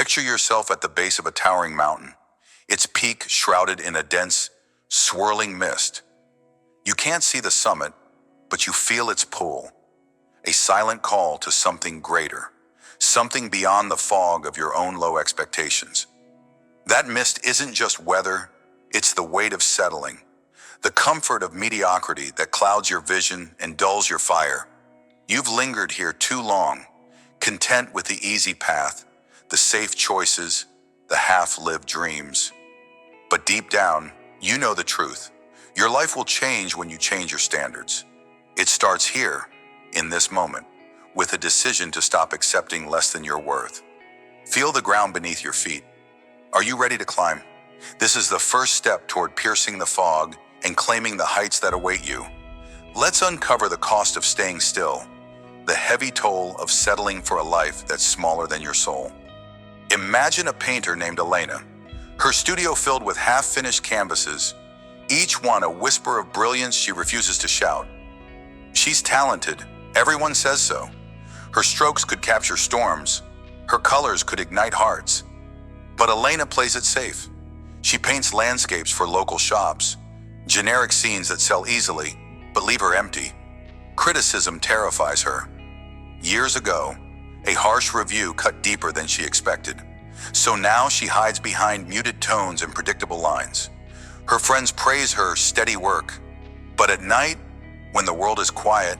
Picture yourself at the base of a towering mountain, its peak shrouded in a dense, swirling mist. You can't see the summit, but you feel its pull, a silent call to something greater, something beyond the fog of your own low expectations. That mist isn't just weather, it's the weight of settling, the comfort of mediocrity that clouds your vision and dulls your fire. You've lingered here too long, content with the easy path, the safe choices, the half-lived dreams. But deep down, you know the truth. Your life will change when you change your standards. It starts here, in this moment, with a decision to stop accepting less than your worth. Feel the ground beneath your feet. Are you ready to climb? This is the first step toward piercing the fog and claiming the heights that await you. Let's uncover the cost of staying still, the heavy toll of settling for a life that's smaller than your soul. Imagine a painter named Elena, her studio filled with half-finished canvases, each one a whisper of brilliance she refuses to shout. She's talented, everyone says so. Her strokes could capture storms, her colors could ignite hearts. But Elena plays it safe. She paints landscapes for local shops, generic scenes that sell easily, but leave her empty. Criticism terrifies her. Years ago, a harsh review cut deeper than she expected. So now she hides behind muted tones and predictable lines. Her friends praise her steady work. But at night, when the world is quiet,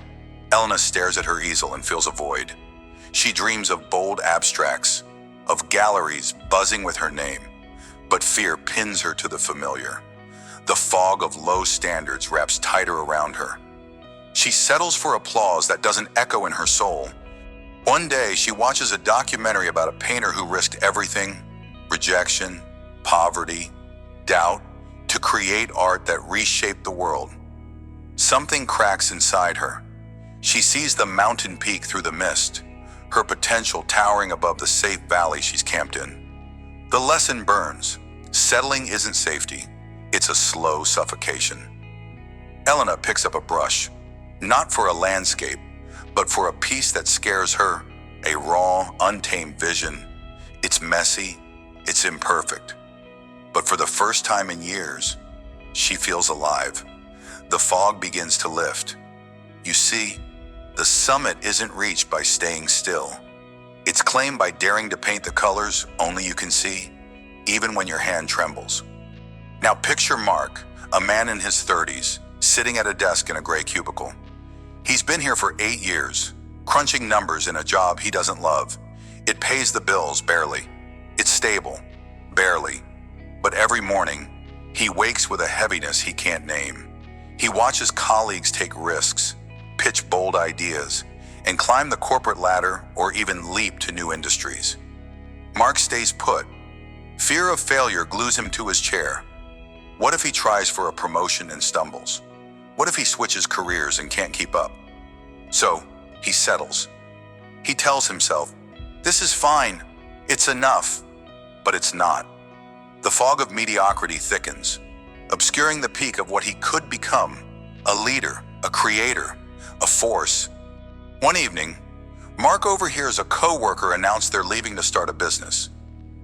Elena stares at her easel and feels a void. She dreams of bold abstracts, of galleries buzzing with her name. But fear pins her to the familiar. The fog of low standards wraps tighter around her. She settles for applause that doesn't echo in her soul. One day, she watches a documentary about a painter who risked everything, rejection, poverty, doubt, to create art that reshaped the world. Something cracks inside her. She sees the mountain peak through the mist, her potential towering above the safe valley she's camped in. The lesson burns. Settling isn't safety. It's a slow suffocation. Elena picks up a brush, not for a landscape, but for a piece that scares her, a raw, untamed vision. It's messy, it's imperfect. But for the first time in years, she feels alive. The fog begins to lift. You see, the summit isn't reached by staying still. It's claimed by daring to paint the colors only you can see, even when your hand trembles. Now picture Mark, a man in his 30s, sitting at a desk in a gray cubicle. He's been here for 8 years, crunching numbers in a job he doesn't love. It pays the bills, barely. It's stable, barely. But every morning, he wakes with a heaviness he can't name. He watches colleagues take risks, pitch bold ideas, and climb the corporate ladder or even leap to new industries. Mark stays put. Fear of failure glues him to his chair. What if he tries for a promotion and stumbles? What if he switches careers and can't keep up? So, he settles. He tells himself, this is fine, it's enough, but it's not. The fog of mediocrity thickens, obscuring the peak of what he could become, a leader, a creator, a force. One evening, Mark overhears a coworker announce they're leaving to start a business.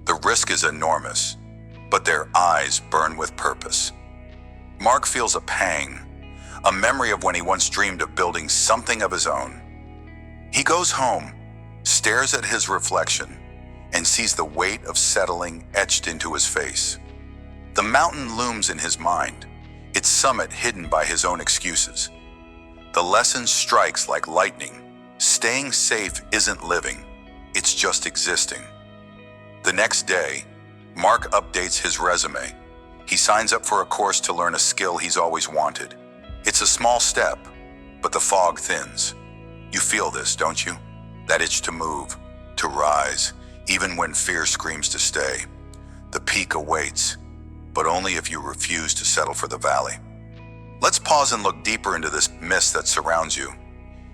The risk is enormous, but their eyes burn with purpose. Mark feels a pang, a memory of when he once dreamed of building something of his own. He goes home, stares at his reflection, and sees the weight of settling etched into his face. The mountain looms in his mind, its summit hidden by his own excuses. The lesson strikes like lightning. Staying safe isn't living, it's just existing. The next day, Mark updates his resume. He signs up for a course to learn a skill he's always wanted. It's a small step, but the fog thins. You feel this, don't you? That itch to move, to rise, even when fear screams to stay. The peak awaits, but only if you refuse to settle for the valley. Let's pause and look deeper into this mist that surrounds you.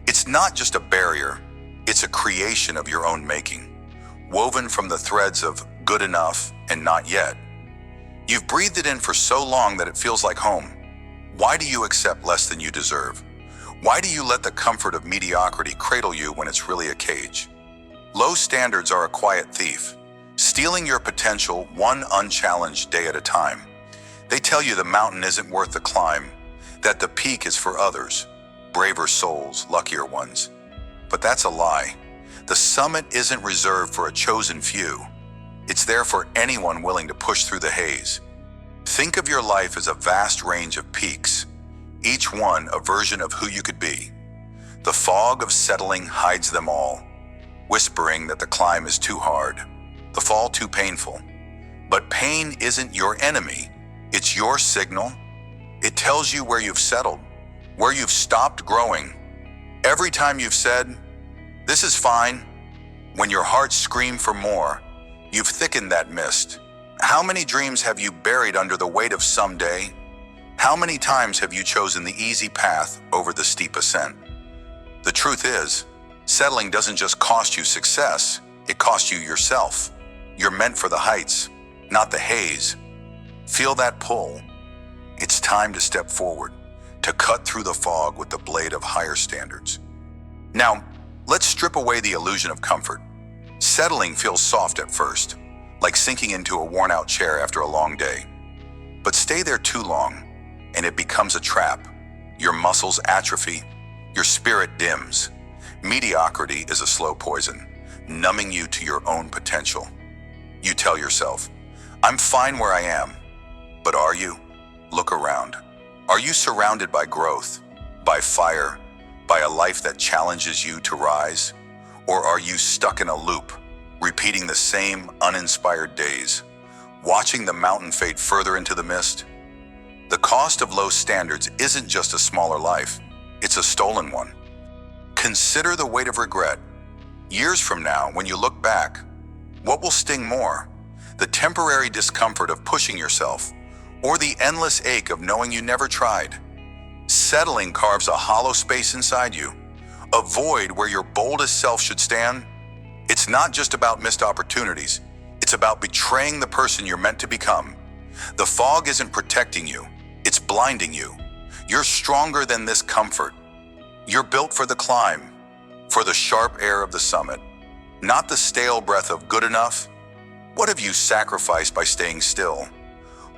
It's not just a barrier, it's a creation of your own making, woven from the threads of good enough and not yet. You've breathed it in for so long that it feels like home. Why do you accept less than you deserve? Why do you let the comfort of mediocrity cradle you when it's really a cage? Low standards are a quiet thief. stealing your potential one unchallenged day at a time. They tell you the mountain isn't worth the climb, that the peak is for others, braver souls, luckier ones. But that's a lie. The summit isn't reserved for a chosen few. It's there for anyone willing to push through the haze. Think of your life as a vast range of peaks, each one a version of who you could be. The fog of settling hides them all, whispering that the climb is too hard, the fall too painful. But pain isn't your enemy, it's your signal. It tells you where you've settled, where you've stopped growing. Every time you've said, "This is fine," when your heart screamed for more, you've thickened that mist. How many dreams have you buried under the weight of someday? How many times have you chosen the easy path over the steep ascent? The truth is, settling doesn't just cost you success, it costs you yourself. You're meant for the heights, not the haze. Feel that pull. It's time to step forward, to cut through the fog with the blade of higher standards. Now, let's strip away the illusion of comfort. Settling feels soft at first, like sinking into a worn-out chair after a long day. But stay there too long, and it becomes a trap. Your muscles atrophy, your spirit dims. Mediocrity is a slow poison, numbing you to your own potential. You tell yourself, "I'm fine where I am." But are you? Look around. Are you surrounded by growth, by fire, by a life that challenges you to rise? Or are you stuck in a loop, repeating the same uninspired days, watching the mountain fade further into the mist? The cost of low standards isn't just a smaller life, it's a stolen one. Consider the weight of regret. Years from now, when you look back, what will sting more? The temporary discomfort of pushing yourself, or the endless ache of knowing you never tried? Settling carves a hollow space inside you, a void where your boldest self should stand. It's not just about missed opportunities, it's about betraying the person you're meant to become. The fog isn't protecting you, it's blinding you. You're stronger than this comfort. You're built for the climb, for the sharp air of the summit, not the stale breath of good enough. What have you sacrificed by staying still?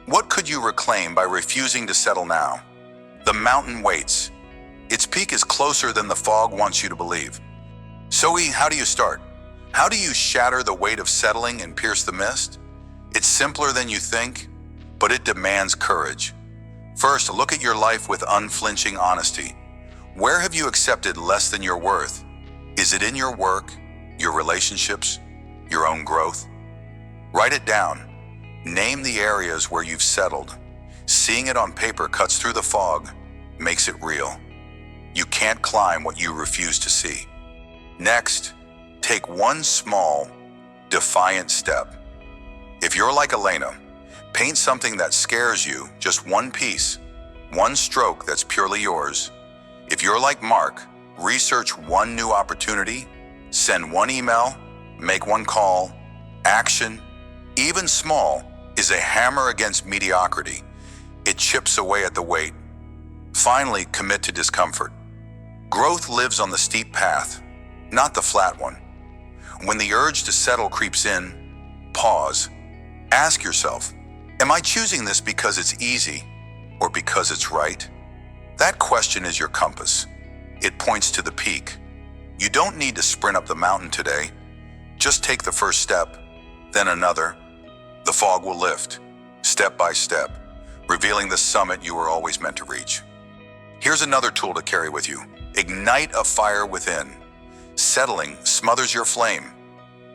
What could you reclaim by refusing to settle now? The mountain waits. Its peak is closer than the fog wants you to believe. So, how do you start? How do you shatter the weight of settling and pierce the mist? It's simpler than you think, but it demands courage. First, look at your life with unflinching honesty. Where have you accepted less than your worth? Is it in your work, your relationships, your own growth? Write it down. Name the areas where you've settled. Seeing it on paper cuts through the fog, makes it real. You can't climb what you refuse to see. Next, take one small, defiant step. If you're like Elena, paint something that scares you, just one piece, one stroke that's purely yours. If you're like Mark, research one new opportunity, send one email, make one call. Action, even small, is a hammer against mediocrity. It chips away at the weight. Finally, commit to discomfort. Growth lives on the steep path, not the flat one. When the urge to settle creeps in, pause. Ask yourself, am I choosing this because it's easy or because it's right? That question is your compass. It points to the peak. You don't need to sprint up the mountain today. Just take the first step, then another. The fog will lift, step by step, revealing the summit you were always meant to reach. Here's another tool to carry with you. Ignite a fire within. Settling smothers your flame,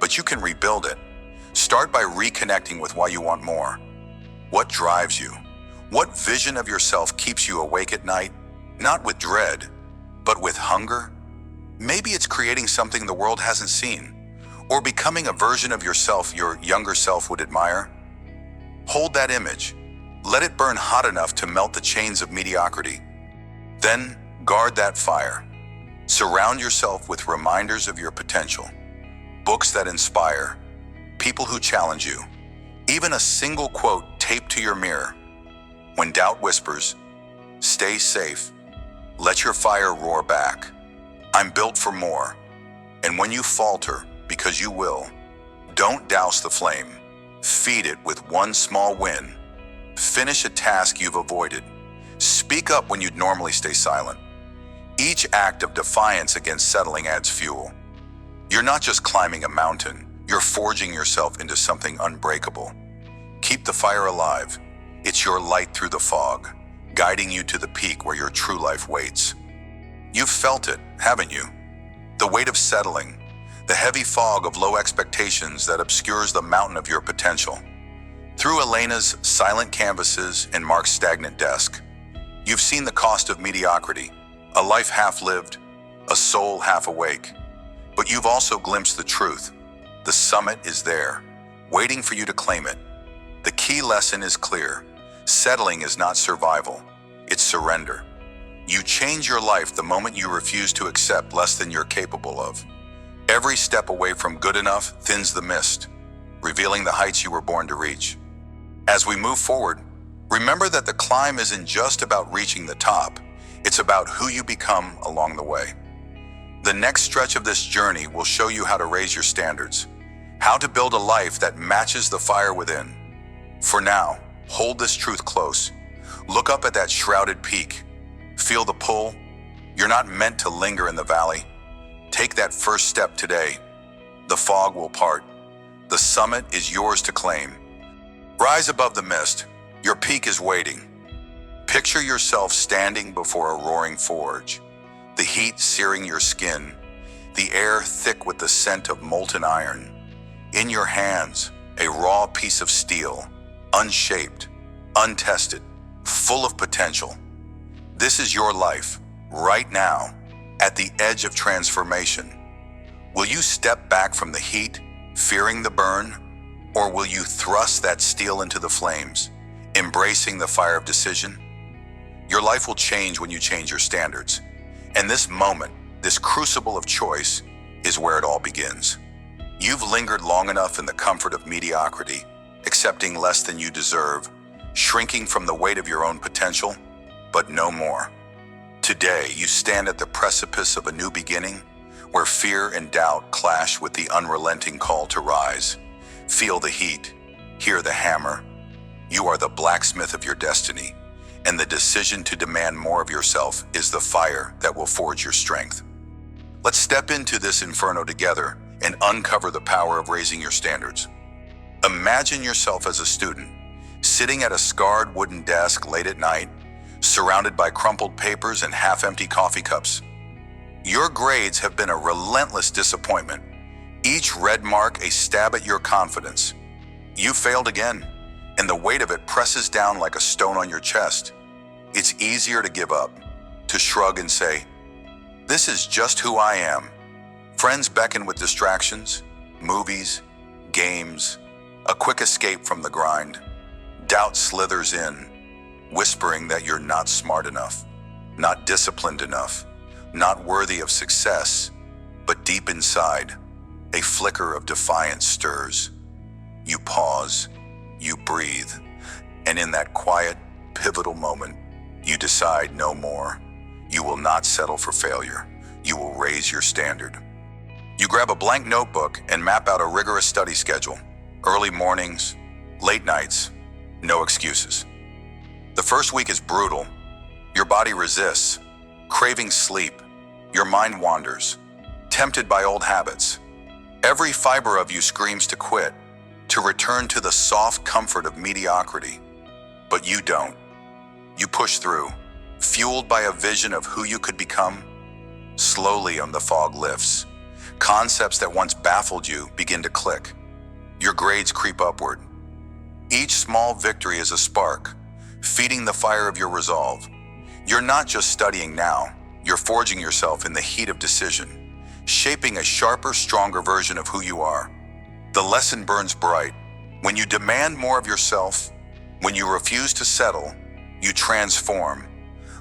but you can rebuild it. Start by reconnecting with why you want more. What drives you? What vision of yourself keeps you awake at night? Not with dread, but with hunger? Maybe it's creating something the world hasn't seen, or becoming a version of yourself your younger self would admire. Hold that image. Let it burn hot enough to melt the chains of mediocrity. Then guard that fire. Surround yourself with reminders of your potential. Books that inspire. People who challenge you. Even a single quote taped to your mirror. When doubt whispers, stay safe. Let your fire roar back. I'm built for more. And when you falter, because you will, don't Don't douse the flame. Feed it with one small win. Finish a task you've avoided. Speak up when you'd normally stay silent. Each act of defiance against settling adds fuel. You're not just climbing a mountain, you're forging yourself into something unbreakable. Keep the fire alive. It's your light through the fog, guiding you to the peak where your true life waits. You've felt it, haven't you? The weight of settling, the heavy fog of low expectations that obscures the mountain of your potential. Through Elena's silent canvases and Mark's stagnant desk, you've seen the cost of mediocrity, a life half-lived, a soul half-awake. But you've also glimpsed the truth. The summit is there, waiting for you to claim it. The key lesson is clear. Settling is not survival, it's surrender. You change your life the moment you refuse to accept less than you're capable of. Every step away from good enough thins the mist, revealing the heights you were born to reach. As we move forward, remember that the climb isn't just about reaching the top, it's about who you become along the way. The next stretch of this journey will show you how to raise your standards, how to build a life that matches the fire within. For now, hold this truth close. Look up at that shrouded peak. Feel the pull. You're not meant to linger in the valley. Take that first step today. The fog will part. The summit is yours to claim. Rise above the mist. Your peak is waiting. Picture yourself standing before a roaring forge, the heat searing your skin, the air thick with the scent of molten iron. In your hands, a raw piece of steel, unshaped, untested, full of potential. This is your life, right now, at the edge of transformation. Will you step back from the heat, fearing the burn, or will you thrust that steel into the flames, embracing the fire of decision? Your life will change when you change your standards. And this moment, this crucible of choice, is where it all begins. You've lingered long enough in the comfort of mediocrity, accepting less than you deserve, shrinking from the weight of your own potential, but no more. Today, you stand at the precipice of a new beginning, where fear and doubt clash with the unrelenting call to rise. Feel the heat, hear the hammer. You are the blacksmith of your destiny, and the decision to demand more of yourself is the fire that will forge your strength. Let's step into this inferno together and uncover the power of raising your standards. Imagine yourself as a student, sitting at a scarred wooden desk late at night, surrounded by crumpled papers and half-empty coffee cups. Your grades have been a relentless disappointment, each red mark a stab at your confidence. You failed again, and the weight of it presses down like a stone on your chest. It's easier to give up, to shrug and say, "This is just who I am." Friends beckon with distractions, movies, games, a quick escape from the grind. Doubt slithers in, whispering that you're not smart enough, not disciplined enough, not worthy of success. But deep inside, a flicker of defiance stirs. You pause, you breathe, and in that quiet, pivotal moment, you decide no more. You will not settle for failure. You will raise your standard. You grab a blank notebook and map out a rigorous study schedule. Early mornings, late nights, no excuses. The first week is brutal. Your body resists, craving sleep. Your mind wanders, tempted by old habits. Every fiber of you screams to quit, to return to the soft comfort of mediocrity. But you don't. You push through, fueled by a vision of who you could become. Slowly, the fog lifts. Concepts that once baffled you begin to click. Your grades creep upward. Each small victory is a spark, feeding the fire of your resolve. You're not just studying now, you're forging yourself in the heat of decision, shaping a sharper, stronger version of who you are. The lesson burns bright. When you demand more of yourself, when you refuse to settle, you transform.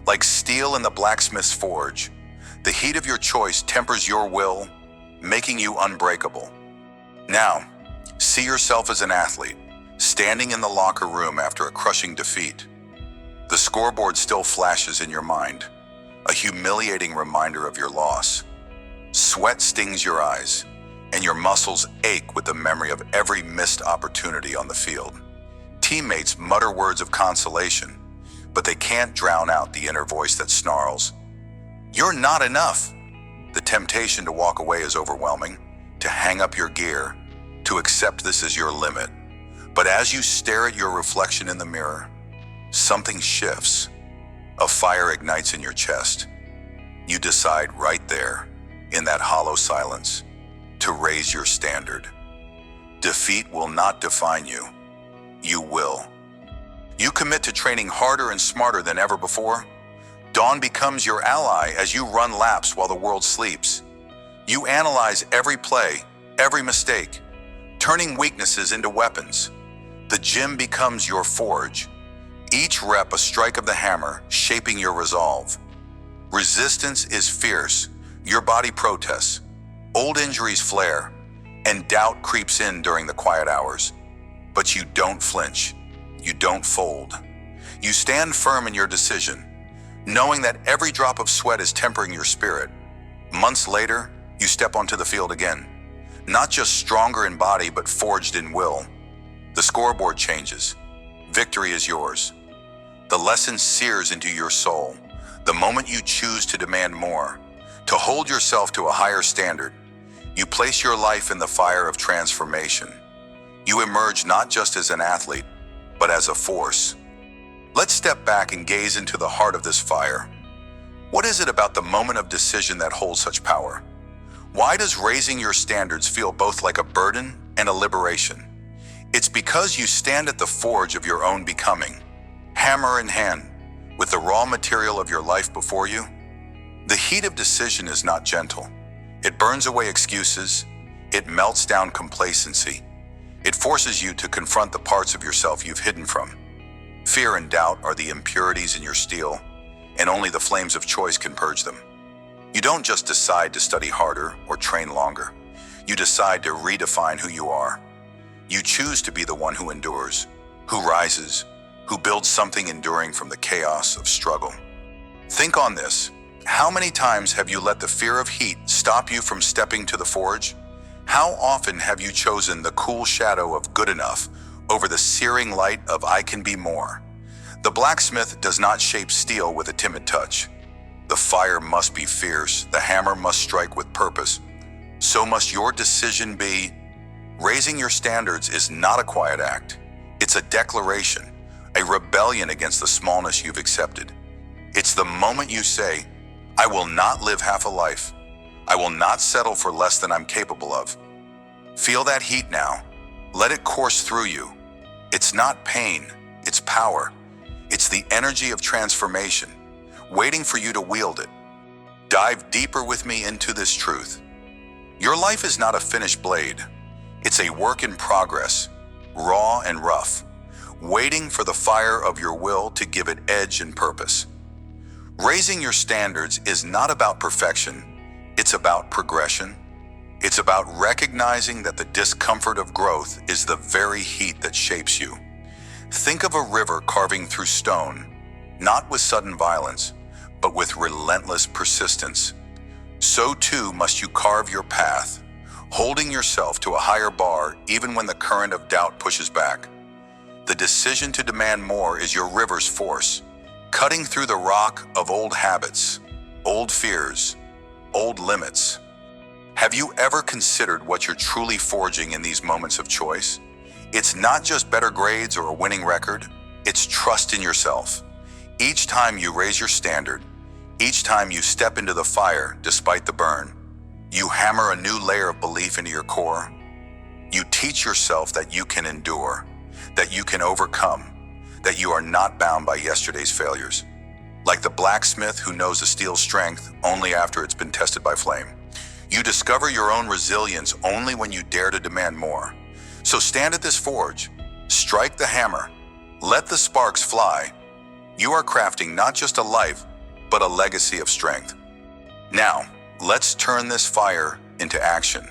Like steel in the blacksmith's forge, the heat of your choice tempers your will, making you unbreakable. Now, see yourself as an athlete, standing in the locker room after a crushing defeat. The scoreboard still flashes in your mind, a humiliating reminder of your loss. Sweat stings your eyes, and your muscles ache with the memory of every missed opportunity on the field. Teammates mutter words of consolation, but they can't drown out the inner voice that snarls, "You're not enough." The temptation to walk away is overwhelming, to hang up your gear, to accept this as your limit. But as you stare at your reflection in the mirror, something shifts. A fire ignites in your chest. You decide right there, in that hollow silence, to raise your standard. Defeat will not define you. You will. You commit to training harder and smarter than ever before. Dawn becomes your ally as you run laps while the world sleeps. You analyze every play, every mistake, turning weaknesses into weapons. The gym becomes your forge, each rep a strike of the hammer, shaping your resolve. Resistance is fierce, your body protests, old injuries flare, and doubt creeps in during the quiet hours. But you don't flinch, you don't fold. You stand firm in your decision, knowing that every drop of sweat is tempering your spirit. Months later, you step onto the field again, not just stronger in body, but forged in will. The scoreboard changes. Victory is yours. The lesson sears into your soul. The moment you choose to demand more, to hold yourself to a higher standard, you place your life in the fire of transformation. You emerge not just as an athlete, but as a force. Let's step back and gaze into the heart of this fire. What is it about the moment of decision that holds such power? Why does raising your standards feel both like a burden and a liberation? It's because you stand at the forge of your own becoming, hammer in hand, with the raw material of your life before you. The heat of decision is not gentle. It burns away excuses. It melts down complacency. It forces you to confront the parts of yourself you've hidden from. Fear and doubt are the impurities in your steel, and only the flames of choice can purge them. You don't just decide to study harder or train longer. You decide to redefine who you are. You choose to be the one who endures, who rises, who builds something enduring from the chaos of struggle. Think on this. How many times have you let the fear of heat stop you from stepping to the forge? How often have you chosen the cool shadow of good enough over the searing light of I can be more? The blacksmith does not shape steel with a timid touch. The fire must be fierce, the hammer must strike with purpose. So must your decision be. Raising your standards is not a quiet act. It's a declaration, a rebellion against the smallness you've accepted. It's the moment you say, I will not live half a life. I will not settle for less than I'm capable of. Feel that heat now. Let it course through you. It's not pain, it's power. It's the energy of transformation, waiting for you to wield it. Dive deeper with me into this truth. Your life is not a finished blade. It's a work in progress, raw and rough, waiting for the fire of your will to give it edge and purpose. Raising your standards is not about perfection. It's about progression. It's about recognizing that the discomfort of growth is the very heat that shapes you. Think of a river carving through stone, not with sudden violence, but with relentless persistence. So too must you carve your path, holding yourself to a higher bar even when the current of doubt pushes back. The decision to demand more is your river's force, cutting through the rock of old habits, old fears, old limits. Have you ever considered what you're truly forging in these moments of choice? It's not just better grades or a winning record, it's trust in yourself. Each time you raise your standard, each time you step into the fire despite the burn, you hammer a new layer of belief into your core. You teach yourself that you can endure, that you can overcome, that you are not bound by yesterday's failures. Like the blacksmith who knows a steel's strength only after it's been tested by flame. You discover your own resilience only when you dare to demand more. So stand at this forge, strike the hammer, let the sparks fly. You are crafting not just a life, but a legacy of strength. Now, let's turn this fire into action.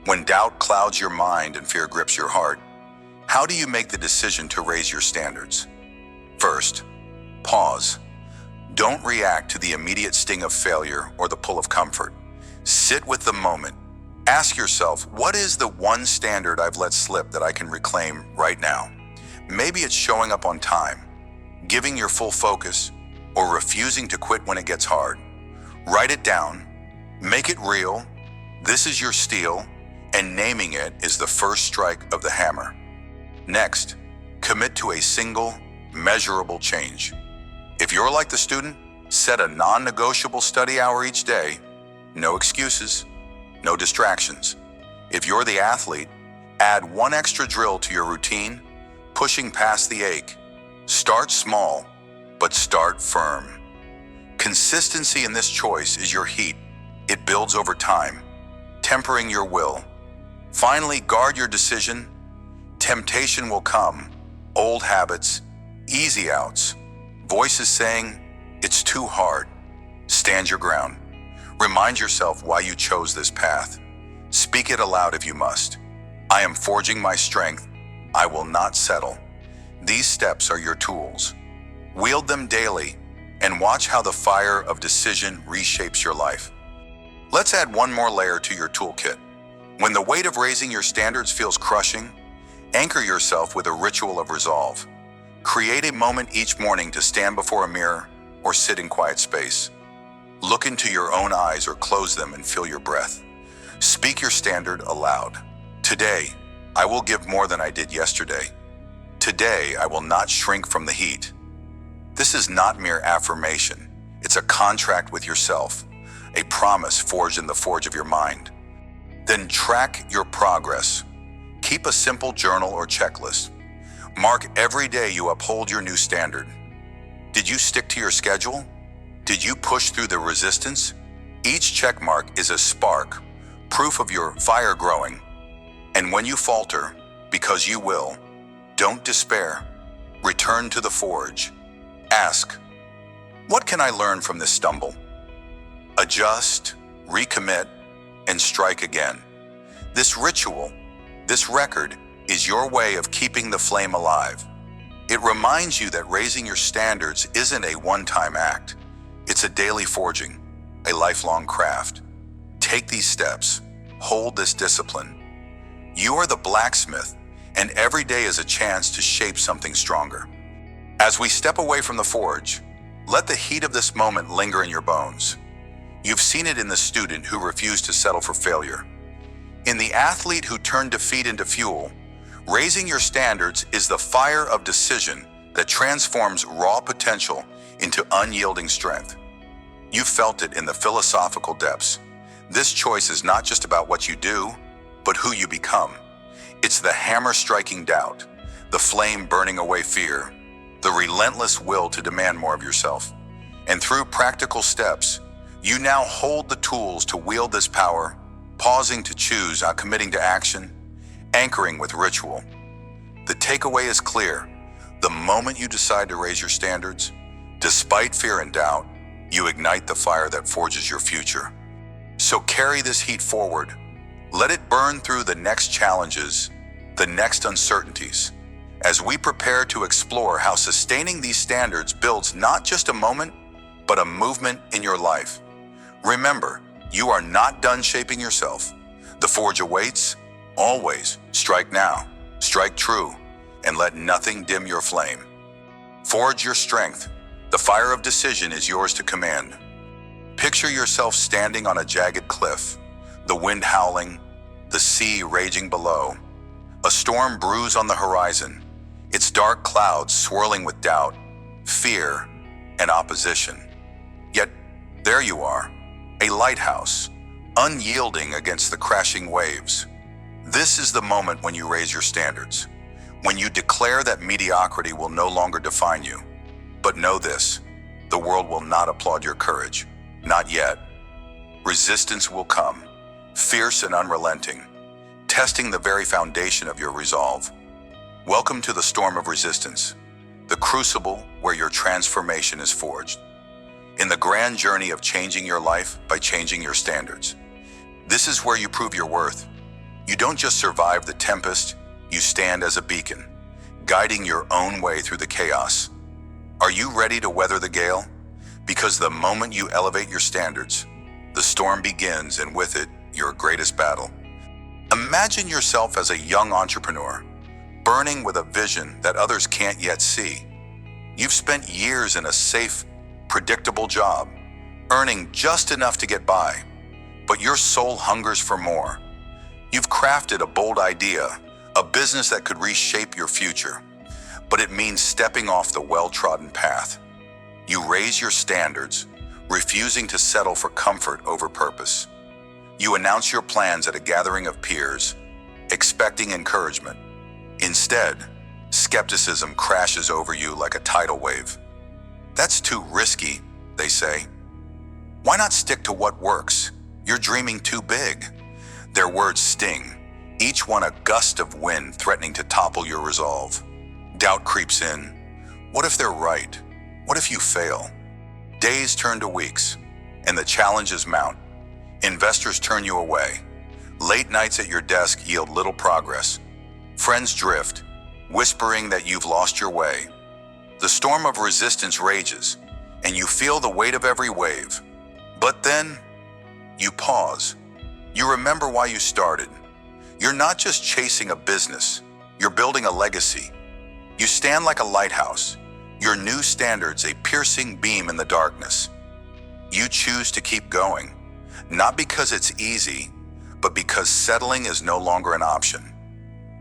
When doubt clouds your mind and fear grips your heart, how do you make the decision to raise your standards? First, pause. Don't react to the immediate sting of failure or the pull of comfort. Sit with the moment. Ask yourself, what is the one standard I've let slip that I can reclaim right now? Maybe it's showing up on time, giving your full focus, or refusing to quit when it gets hard. Write it down, make it real. This is your steel, and naming it is the first strike of the hammer. Next, commit to a single, measurable change. If you're like the student, set a non-negotiable study hour each day. No excuses, no distractions. If you're the athlete, add one extra drill to your routine, pushing past the ache. Start small, but start firm. Consistency in this choice is your heat. It builds over time, tempering your will. Finally, guard your decision. Temptation will come, old habits, easy outs, voices saying, it's too hard. Stand your ground. Remind yourself why you chose this path. Speak it aloud if you must. I am forging my strength. I will not settle. These steps are your tools. Wield them daily and watch how the fire of decision reshapes your life. Let's add one more layer to your toolkit. When the weight of raising your standards feels crushing, anchor yourself with a ritual of resolve. Create a moment each morning to stand before a mirror or sit in quiet space. Look into your own eyes or close them and feel your breath. Speak your standard aloud. Today, I will give more than I did yesterday. Today, I will not shrink from the heat. This is not mere affirmation. It's a contract with yourself, a promise forged in the forge of your mind. Then track your progress. Keep a simple journal or checklist. Mark every day you uphold your new standard. Did you stick to your schedule? Did you push through the resistance? Each check mark is a spark, proof of your fire growing. And when you falter, because you will, don't despair. Return to the forge. Ask, what can I learn from this stumble? Adjust, recommit, and strike again. This ritual, this record, is your way of keeping the flame alive. It reminds you that raising your standards isn't a one-time act. It's a daily forging, a lifelong craft. Take these steps. Hold this discipline. You are the blacksmith, and every day is a chance to shape something stronger. As we step away from the forge, let the heat of this moment linger in your bones. You've seen it in the student who refused to settle for failure. In the athlete who turned defeat into fuel. Raising your standards is the fire of decision that transforms raw potential into unyielding strength. You felt it in the philosophical depths. This choice is not just about what you do, but who you become. It's the hammer striking doubt, the flame burning away fear, the relentless will to demand more of yourself. And through practical steps, you now hold the tools to wield this power, pausing to choose, committing to action, anchoring with ritual. The takeaway is clear. The moment you decide to raise your standards, despite fear and doubt, you ignite the fire that forges your future. So carry this heat forward. Let it burn through the next challenges, the next uncertainties, as we prepare to explore how sustaining these standards builds not just a moment, but a movement in your life. Remember, you are not done shaping yourself. The forge awaits. Always strike now, strike true, and let nothing dim your flame. Forge your strength. The fire of decision is yours to command. Picture yourself standing on a jagged cliff, the wind howling, the sea raging below. A storm brews on the horizon, its dark clouds swirling with doubt, fear, and opposition. Yet, there you are, a lighthouse, unyielding against the crashing waves. This is the moment when you raise your standards, when you declare that mediocrity will no longer define you. But know this, the world will not applaud your courage. Not yet. Resistance will come, fierce and unrelenting, testing the very foundation of your resolve. Welcome to the storm of resistance, the crucible where your transformation is forged. In the grand journey of changing your life by changing your standards. This is where you prove your worth. You don't just survive the tempest, you stand as a beacon, guiding your own way through the chaos. Are you ready to weather the gale? Because the moment you elevate your standards, the storm begins, and with it, your greatest battle. Imagine yourself as a young entrepreneur, burning with a vision that others can't yet see. You've spent years in a safe, predictable job, earning just enough to get by, but your soul hungers for more. You've crafted a bold idea, a business that could reshape your future, but it means stepping off the well-trodden path. You raise your standards, refusing to settle for comfort over purpose. You announce your plans at a gathering of peers, expecting encouragement. Instead, skepticism crashes over you like a tidal wave. That's too risky, they say. Why not stick to what works? You're dreaming too big. Their words sting, each one a gust of wind threatening to topple your resolve. Doubt creeps in. What if they're right? What if you fail? Days turn to weeks, and the challenges mount. Investors turn you away. Late nights at your desk yield little progress. Friends drift, whispering that you've lost your way. The storm of resistance rages, and you feel the weight of every wave. But then, you pause. You remember why you started. You're not just chasing a business, you're building a legacy. You stand like a lighthouse, your new standards a piercing beam in the darkness. You choose to keep going, not because it's easy, but because settling is no longer an option.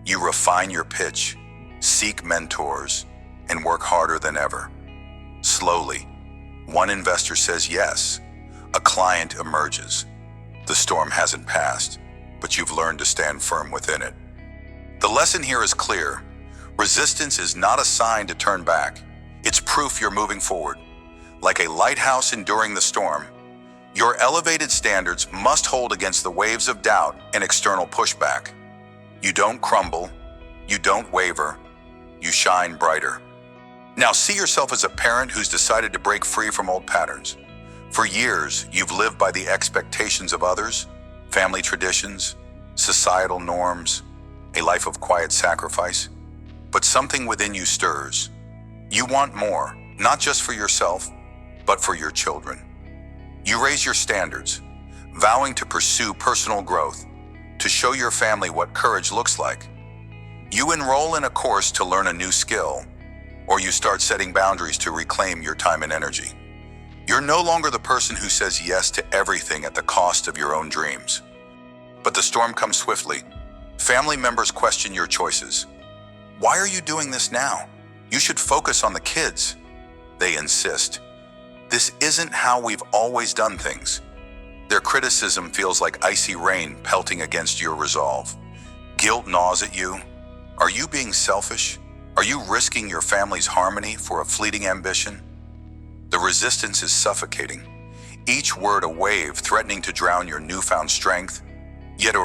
You refine your pitch, seek mentors, and work harder than ever. Slowly, one investor says yes, a client emerges. The storm hasn't passed, but you've learned to stand firm within it. The lesson here is clear. Resistance is not a sign to turn back. It's proof you're moving forward. Like a lighthouse enduring the storm, your elevated standards must hold against the waves of doubt and external pushback. You don't crumble, you don't waver, you shine brighter. Now see yourself as a parent who's decided to break free from old patterns. For years, you've lived by the expectations of others, family traditions, societal norms, a life of quiet sacrifice. But something within you stirs. You want more, not just for yourself, but for your children. You raise your standards, vowing to pursue personal growth, to show your family what courage looks like. You enroll in a course to learn a new skill, or you start setting boundaries to reclaim your time and energy. You're no longer the person who says yes to everything at the cost of your own dreams. But the storm comes swiftly. Family members question your choices. Why are you doing this now? You should focus on the kids. They insist. This isn't how we've always done things. Their criticism feels like icy rain pelting against your resolve. Guilt gnaws at you. Are you being selfish? Are you risking your family's harmony for a fleeting ambition? The resistance is suffocating, each word a wave threatening to drown your newfound strength. Yet,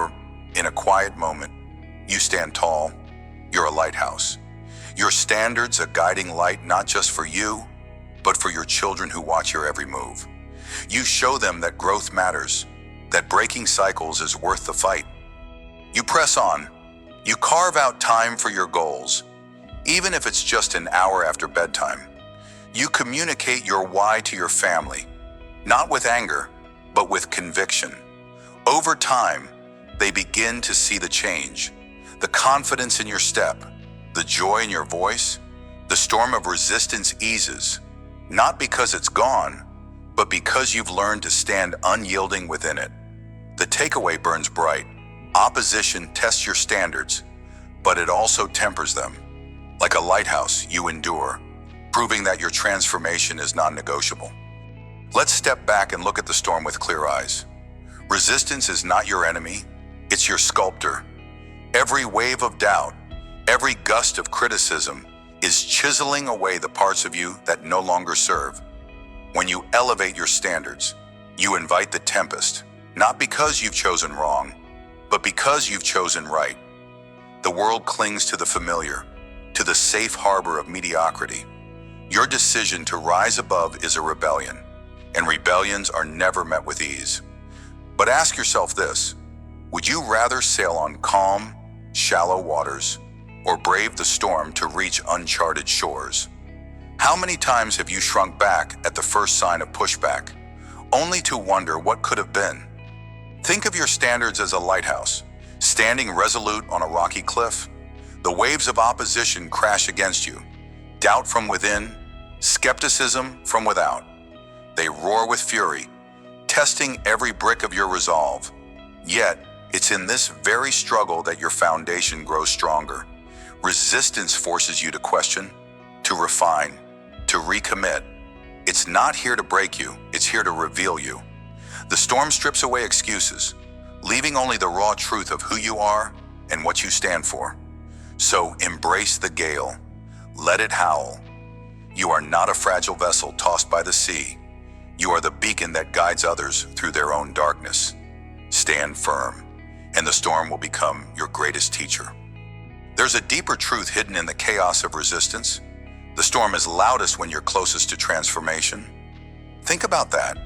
in a quiet moment, you stand tall. You're a lighthouse. Your standards a guiding light not just for you, but for your children who watch your every move. You show them that growth matters, that breaking cycles is worth the fight. You press on. You carve out time for your goals, even if it's just an hour after bedtime. You communicate your why to your family, not with anger, but with conviction. Over time, they begin to see the change, the confidence in your step, the joy in your voice. The storm of resistance eases, not because it's gone, but because you've learned to stand unyielding within it. The takeaway burns bright. Opposition tests your standards, but it also tempers them. Like a lighthouse, you endure, proving that your transformation is non-negotiable. Let's step back and look at the storm with clear eyes. Resistance is not your enemy, it's your sculptor. Every wave of doubt, every gust of criticism is chiseling away the parts of you that no longer serve. When you elevate your standards, you invite the tempest, not because you've chosen wrong, but because you've chosen right. The world clings to the familiar, to the safe harbor of mediocrity. Your decision to rise above is a rebellion, and rebellions are never met with ease. But ask yourself this: would you rather sail on calm, shallow waters, or brave the storm to reach uncharted shores? How many times have you shrunk back at the first sign of pushback, only to wonder what could have been? Think of your standards as a lighthouse, standing resolute on a rocky cliff. The waves of opposition crash against you, doubt from within, skepticism from without. They roar with fury, testing every brick of your resolve. Yet, it's in this very struggle that your foundation grows stronger. Resistance forces you to question, to refine, to recommit. It's not here to break you, it's here to reveal you. The storm strips away excuses, leaving only the raw truth of who you are and what you stand for. So embrace the gale. Let it howl. You are not a fragile vessel tossed by the sea. You are the beacon that guides others through their own darkness. Stand firm, and the storm will become your greatest teacher. There's a deeper truth hidden in the chaos of resistance. The storm is loudest when you're closest to transformation. Think about that.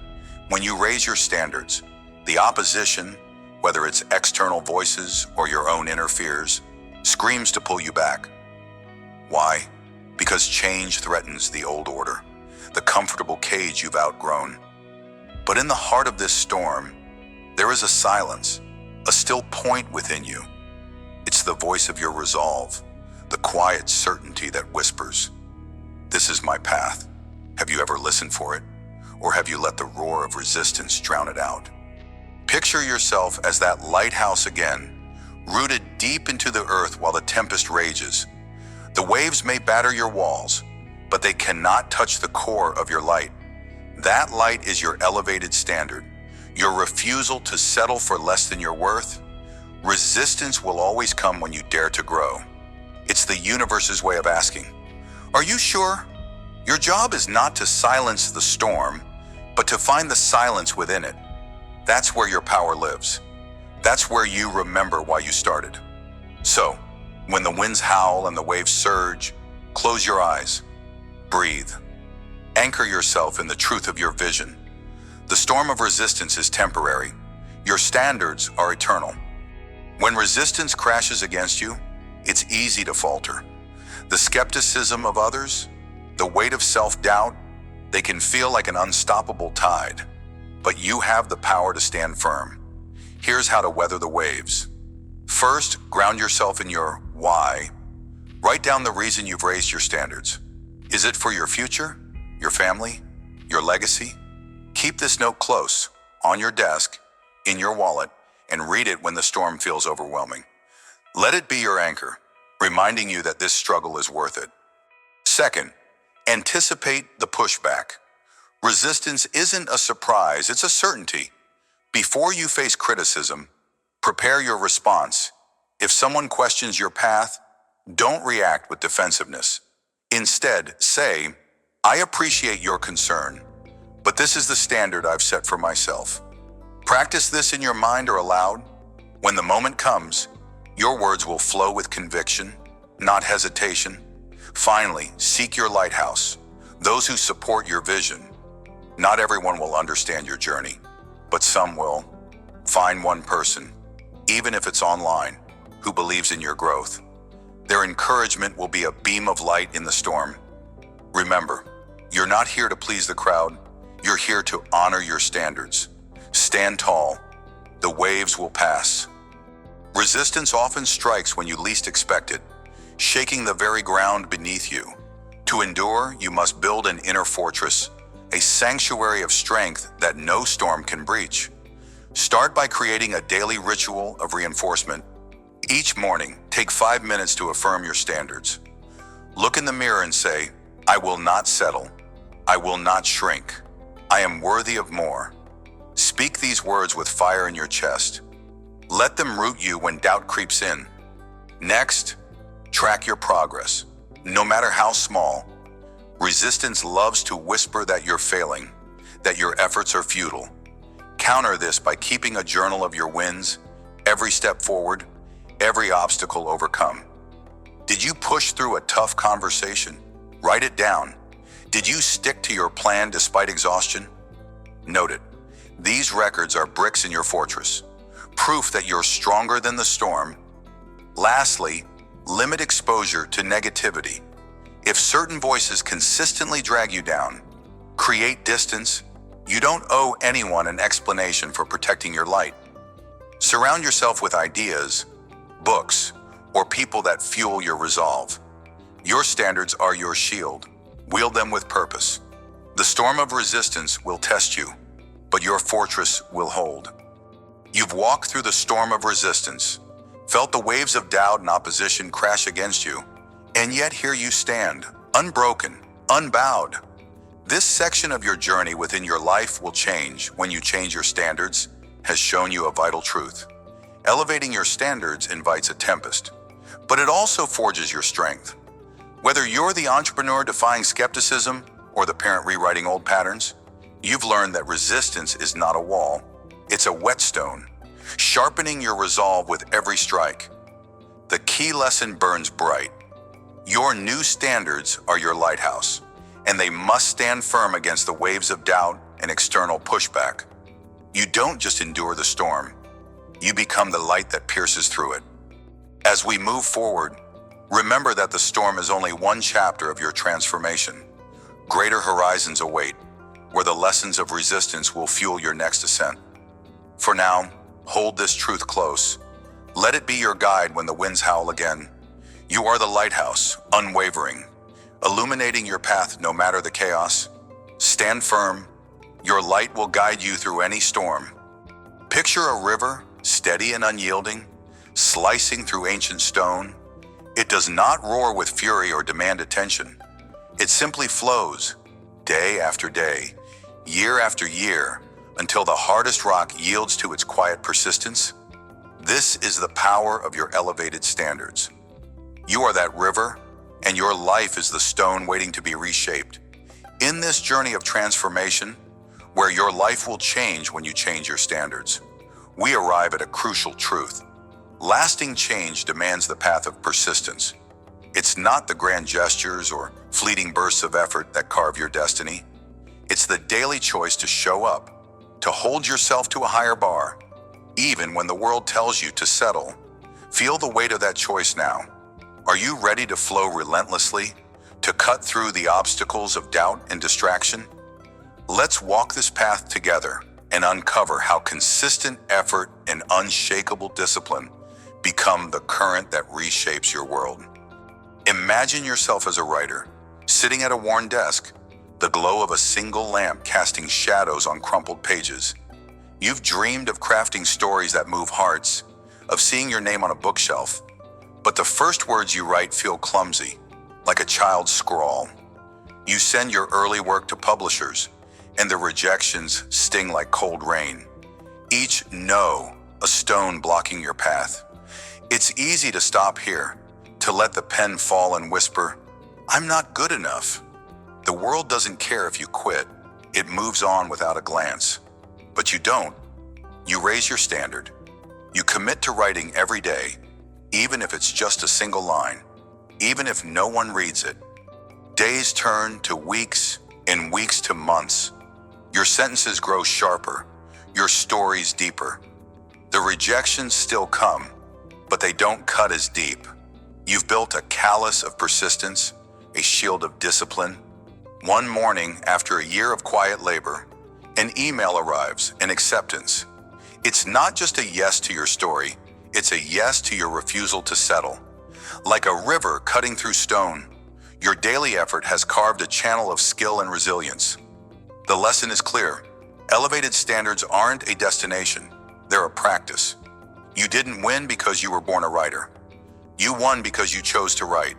When you raise your standards, the opposition, whether it's external voices or your own inner fears, screams to pull you back. Why? Because change threatens the old order, the comfortable cage you've outgrown. But in the heart of this storm, there is a silence, a still point within you. It's the voice of your resolve, the quiet certainty that whispers, "This is my path." Have you ever listened for it? Or have you let the roar of resistance drown it out? Picture yourself as that lighthouse again, rooted deep into the earth while the tempest rages. The waves may batter your walls, but they cannot touch the core of your light. That light is your elevated standard, your refusal to settle for less than your worth. Resistance will always come when you dare to grow. It's the universe's way of asking, "Are you sure?" Your job is not to silence the storm, but to find the silence within it. That's where your power lives. That's where you remember why you started. So, when the winds howl and the waves surge, close your eyes. Breathe. Anchor yourself in the truth of your vision. The storm of resistance is temporary. Your standards are eternal. When resistance crashes against you, it's easy to falter. The skepticism of others, the weight of self-doubt, they can feel like an unstoppable tide. But you have the power to stand firm. Here's how to weather the waves. First, ground yourself in your why. Write down the reason you've raised your standards. Is it for your future, your family, your legacy? Keep this note close, on your desk, in your wallet, and read it when the storm feels overwhelming. Let it be your anchor, reminding you that this struggle is worth it. Second, anticipate the pushback. Resistance isn't a surprise, it's a certainty. Before you face criticism, prepare your response. If someone questions your path, don't react with defensiveness. Instead, say, "I appreciate your concern, but this is the standard I've set for myself." Practice this in your mind or aloud. When the moment comes, your words will flow with conviction, not hesitation. Finally, seek your lighthouse, those who support your vision. Not everyone will understand your journey, but some will. Find one person, even if it's online, who believes in your growth. Their encouragement will be a beam of light in the storm. Remember, you're not here to please the crowd. You're here to honor your standards. Stand tall. The waves will pass. Resistance often strikes when you least expect it, shaking the very ground beneath you. To endure, you must build an inner fortress, a sanctuary of strength that no storm can breach. Start by creating a daily ritual of reinforcement. Each morning, take 5 minutes to affirm your standards. Look in the mirror and say, "I will not settle. I will not shrink. I am worthy of more." Speak these words with fire in your chest. Let them root you when doubt creeps in. Next, track your progress. No matter how small, resistance loves to whisper that you're failing, that your efforts are futile. Counter this by keeping a journal of your wins, every step forward, every obstacle overcome. Did you push through a tough conversation? Write it down. Did you stick to your plan despite exhaustion? Note it. These records are bricks in your fortress, proof that you're stronger than the storm. Lastly, limit exposure to negativity. If certain voices consistently drag you down, create distance. You don't owe anyone an explanation for protecting your light. Surround yourself with ideas, books, or people that fuel your resolve. Your standards are your shield. Wield them with purpose. The storm of resistance will test you, but your fortress will hold. You've walked through the storm of resistance, felt the waves of doubt and opposition crash against you, and yet here you stand, unbroken, unbowed. This section of your journey within your life will change when you change your standards, has shown you a vital truth. Elevating your standards invites a tempest, but it also forges your strength. Whether you're the entrepreneur defying skepticism or the parent rewriting old patterns, you've learned that resistance is not a wall, it's a whetstone, sharpening your resolve with every strike. The key lesson burns bright. Your new standards are your lighthouse, and they must stand firm against the waves of doubt and external pushback. You don't just endure the storm, you become the light that pierces through it. As we move forward, remember that the storm is only one chapter of your transformation. Greater horizons await, where the lessons of resistance will fuel your next ascent. For now, hold this truth close. Let it be your guide when the winds howl again. You are the lighthouse, unwavering, illuminating your path no matter the chaos. Stand firm. Your light will guide you through any storm. Picture a river, steady and unyielding, slicing through ancient stone. It does not roar with fury or demand attention. It simply flows, day after day, year after year, until the hardest rock yields to its quiet persistence. This is the power of your elevated standards. You are that river, and your life is the stone waiting to be reshaped. In this journey of transformation, where your life will change when you change your standards, we arrive at a crucial truth. Lasting change demands the path of persistence. It's not the grand gestures or fleeting bursts of effort that carve your destiny. It's the daily choice to show up, to hold yourself to a higher bar, even when the world tells you to settle. Feel the weight of that choice now. Are you ready to flow relentlessly, to cut through the obstacles of doubt and distraction? Let's walk this path together and uncover how consistent effort and unshakable discipline become the current that reshapes your world. Imagine yourself as a writer, sitting at a worn desk, the glow of a single lamp casting shadows on crumpled pages. You've dreamed of crafting stories that move hearts, of seeing your name on a bookshelf, but the first words you write feel clumsy, like a child's scrawl. You send your early work to publishers, and the rejections sting like cold rain. Each no, a stone blocking your path. It's easy to stop here, to let the pen fall and whisper, "I'm not good enough." The world doesn't care if you quit. It moves on without a glance. But you don't. You raise your standard. You commit to writing every day, even if it's just a single line, even if no one reads it. Days turn to weeks and weeks to months. Your sentences grow sharper, your stories deeper. The rejections still come, but they don't cut as deep. You've built a callus of persistence, a shield of discipline. One morning, after a year of quiet labor, an email arrives, an acceptance. It's not just a yes to your story, it's a yes to your refusal to settle. Like a river cutting through stone, your daily effort has carved a channel of skill and resilience. The lesson is clear. Elevated standards aren't a destination, they're a practice. You didn't win because you were born a writer. You won because you chose to write,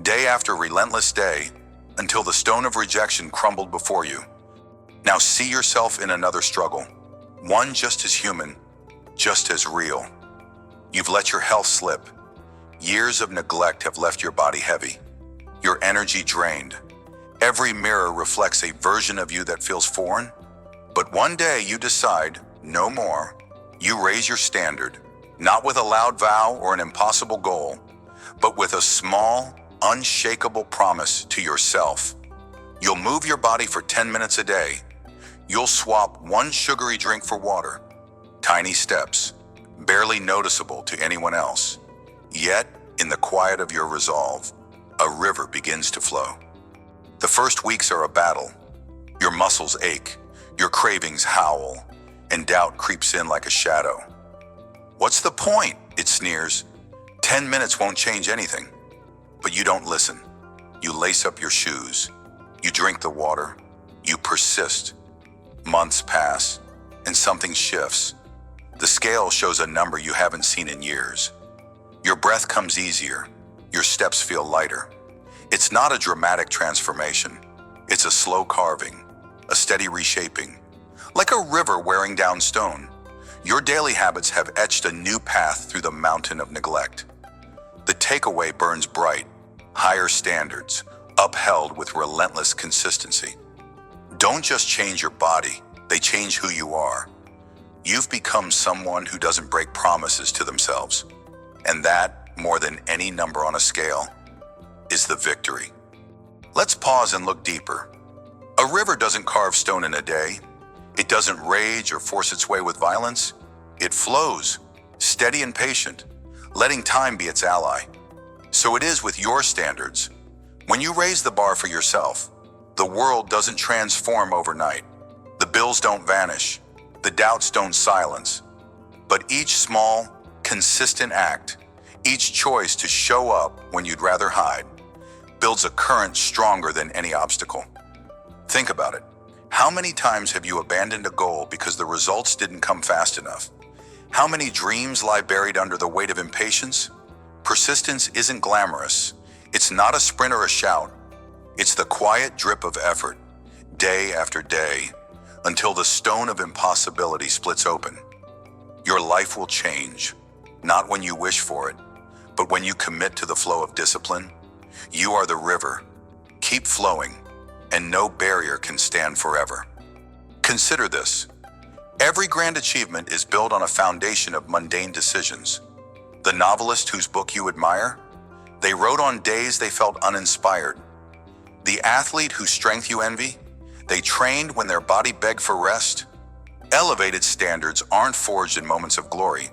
day after relentless day, until the stone of rejection crumbled before you. Now see yourself in another struggle, one just as human, just as real. You've let your health slip. Years of neglect have left your body heavy, your energy drained. Every mirror reflects a version of you that feels foreign. But one day you decide, no more. You raise your standard, not with a loud vow or an impossible goal, but with a small, unshakable promise to yourself. You'll move your body for 10 minutes a day. You'll swap one sugary drink for water. Tiny steps, barely noticeable to anyone else. Yet, in the quiet of your resolve, a river begins to flow. The first weeks are a battle. Your muscles ache, your cravings howl, and doubt creeps in like a shadow. What's the point? It sneers. 10 minutes won't change anything. But you don't listen. You lace up your shoes. You drink the water. You persist. Months pass, and something shifts. The scale shows a number you haven't seen in years. Your breath comes easier. Your steps feel lighter. It's not a dramatic transformation. It's a slow carving, a steady reshaping. Like a river wearing down stone, your daily habits have etched a new path through the mountain of neglect. The takeaway burns bright, higher standards, upheld with relentless consistency. Don't just change your body, they change who you are. You've become someone who doesn't break promises to themselves. And that, more than any number on a scale, is the victory. Let's pause and look deeper. A river doesn't carve stone in a day. It doesn't rage or force its way with violence. It flows, steady and patient, letting time be its ally. So it is with your standards. When you raise the bar for yourself, the world doesn't transform overnight. The bills don't vanish. The doubts don't silence. But each small, consistent act, each choice to show up when you'd rather hide, builds a current stronger than any obstacle. Think about it. How many times have you abandoned a goal because the results didn't come fast enough? How many dreams lie buried under the weight of impatience? Persistence isn't glamorous. It's not a sprint or a shout. It's the quiet drip of effort, day after day, until the stone of impossibility splits open. Your life will change, not when you wish for it, but when you commit to the flow of discipline. You are the river. Keep flowing, and no barrier can stand forever. Consider this. Every grand achievement is built on a foundation of mundane decisions. The novelist whose book you admire, they wrote on days they felt uninspired. The athlete whose strength you envy, they trained when their body begged for rest. Elevated standards aren't forged in moments of glory.